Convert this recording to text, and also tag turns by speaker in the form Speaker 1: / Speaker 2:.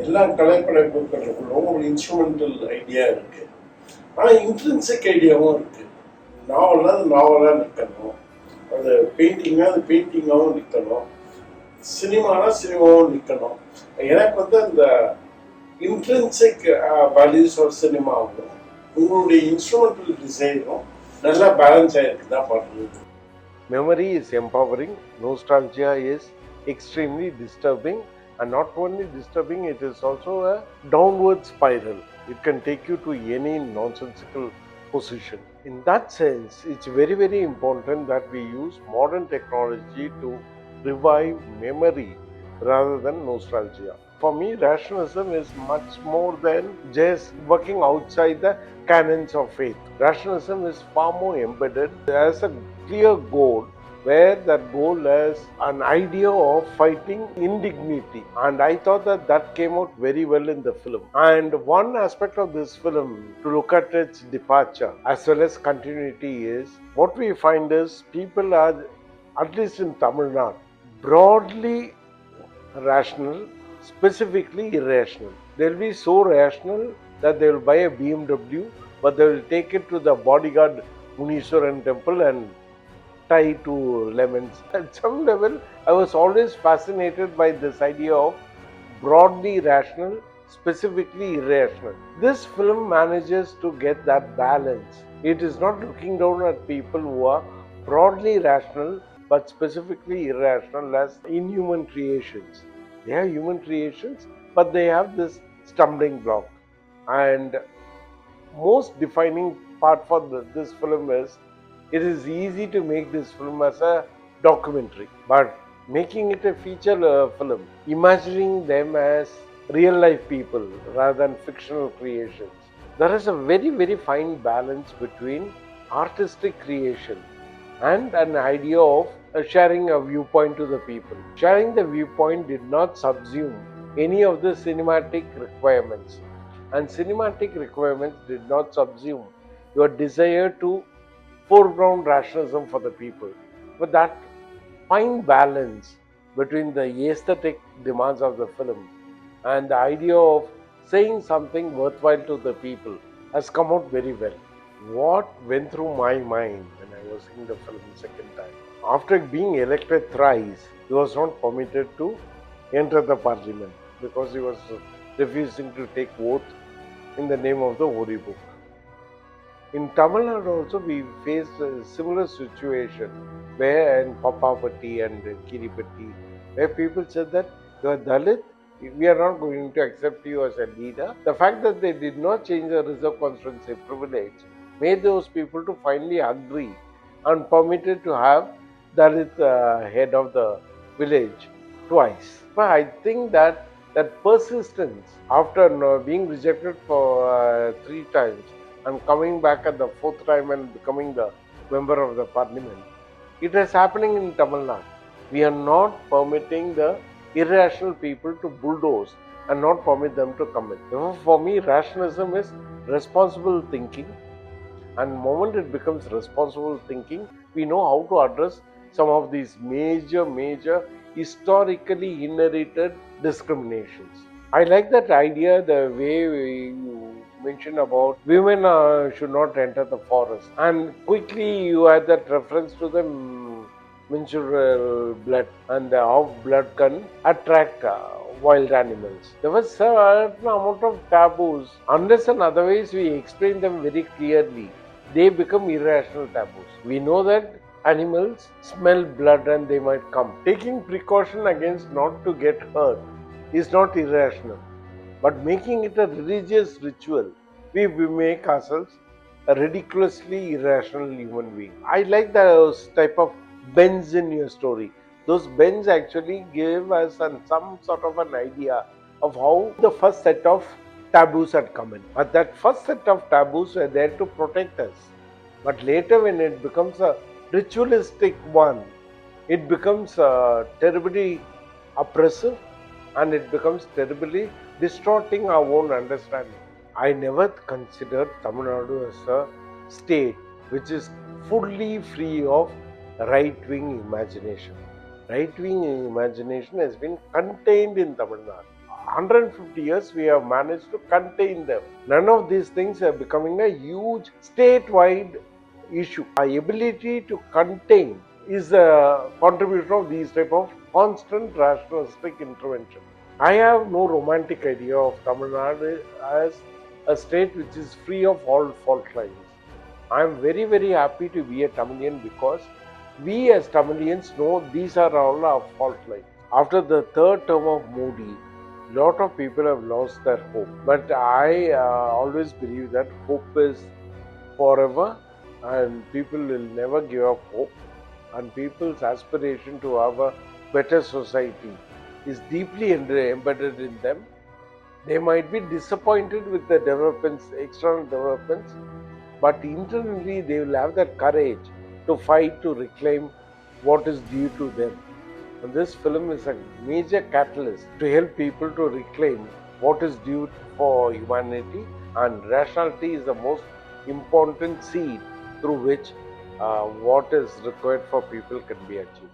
Speaker 1: எல்லா கலைப்படைப்புகளுக்குள்ளும் ஒரு instrumental idea இருக்கு. ஆனால் இன்ட்ரின்சிக் ஐடியாவும் இருக்கு. நாவல்னா அது நாவலாக நிற்கணும், அது பெயிண்டிங்னா அது பெயிண்டிங்காகவும் நிற்கணும், சினிமானா சினிமாவும் நிற்கணும். எனக்கு அந்த இன்ட்ரின்சிக் வேல்யூஸ் ஆஃப் சினிமாவும் உங்களுடைய இன்ஸ்ட்ருமெண்டல் டிசைனும் நல்லா பேலன்ஸ் ஆகிருக்கு தான் பார்க்குறது.
Speaker 2: Memory is empowering, nostalgia is extremely disturbing, and not only disturbing, it is also a downward spiral. It can take you to any nonsensical position. In that sense, it's very, very important that we use modern technology to revive memory rather than nostalgia. For me, rationalism is much more than just working outside the canons of faith. Rationalism is far more embedded as a clear goal, where that goal has an idea of fighting indignity, and I thought that came out very well in the film. And one aspect of this film to look at its departure as well as continuity is what we find is people are, at least in Tamil Nadu, broadly rational, specifically irrational. They'll be so rational that they will buy a BMW, but they will take it to the bodyguard Muneeswaran temple and tie to lemons. At some level, I was always fascinated by this idea of broadly rational, specifically irrational. This film manages to get that balance. It is not looking down at people who are broadly rational but specifically irrational as inhuman creations. They are human creations, but they have this stumbling block. And most defining part for this film is it is easy to make this film as a documentary, but making it a feature film, imagining them as real life people rather than fictional creations, there is a very, very fine balance between artistic creation and an idea of sharing a viewpoint to the people. Sharing the viewpoint did not subsume any of the cinematic requirements, and cinematic requirements did not subsume your desire to foreground rationalism for the people. But that fine balance between the aesthetic demands of the film and the idea of saying something worthwhile to the people has come out very well. What went through my mind when I was seeing the film second time? After being elected thrice, he was not permitted to enter the parliament because he was refusing to take oath in the name of the holy book. In Tamil Nadu also we faced a similar situation where in Papapatti and Kiripatti, where people said that you are Dalit, we are not going to accept you as a leader. The fact that they did not change the reserve constituency privilege made those people to finally agree and permitted to have Dalit head of the village twice. But I think that persistence after being rejected for 3 times and coming back at the 4th time and becoming the member of the parliament, it is happening in Tamil Nadu. We are not permitting the irrational people to bulldoze and not permit them to come in. Therefore, for me, rationalism is responsible thinking, and the moment it becomes responsible thinking, we know how to address some of these major historically inherited discriminations. I like that idea, the way you mentioned about women should not enter the forest, and quickly you had that reference to the menstrual blood and how blood can attract wild animals. There was a certain amount of taboos. Unless and otherwise we explain them very clearly, they become irrational taboos. We know that animals smell blood and they might come. Taking precaution against not to get hurt is not irrational, but making it a religious ritual, we make ourselves a ridiculously irrational human being. I like those type of bends in your story. Those bends actually give us some sort of an idea of how the first set of taboos had come in. But that first set of taboos were there to protect us. But later, when it becomes a ritualistic one, it becomes terribly oppressive, and it becomes terribly distorting our own understanding. I never considered Tamil Nadu as a state which is fully free of right-wing imagination. Right-wing imagination has been contained in Tamil Nadu. 150 years we have managed to contain them. None of these things are becoming a huge statewide issue. Our ability to contain is a contribution of these type of constant rationalistic intervention. I have no romantic idea of Tamil Nadu as a state which is free of all fault lines. I am very, very happy to be a Tamilian because we as Tamilians know these are all our fault lines. After the third term of Modi, lot of people have lost their hope. But I always believe that hope is forever and people will never give up hope. And people's aspiration to have a better society is deeply embedded in them. They might be disappointed with the developments, external developments, but internally they will have that courage to fight to reclaim what is due to them. And this film is a major catalyst to help people to reclaim what is due for humanity, and rationality is the most important seed through which what is required for people can be achieved.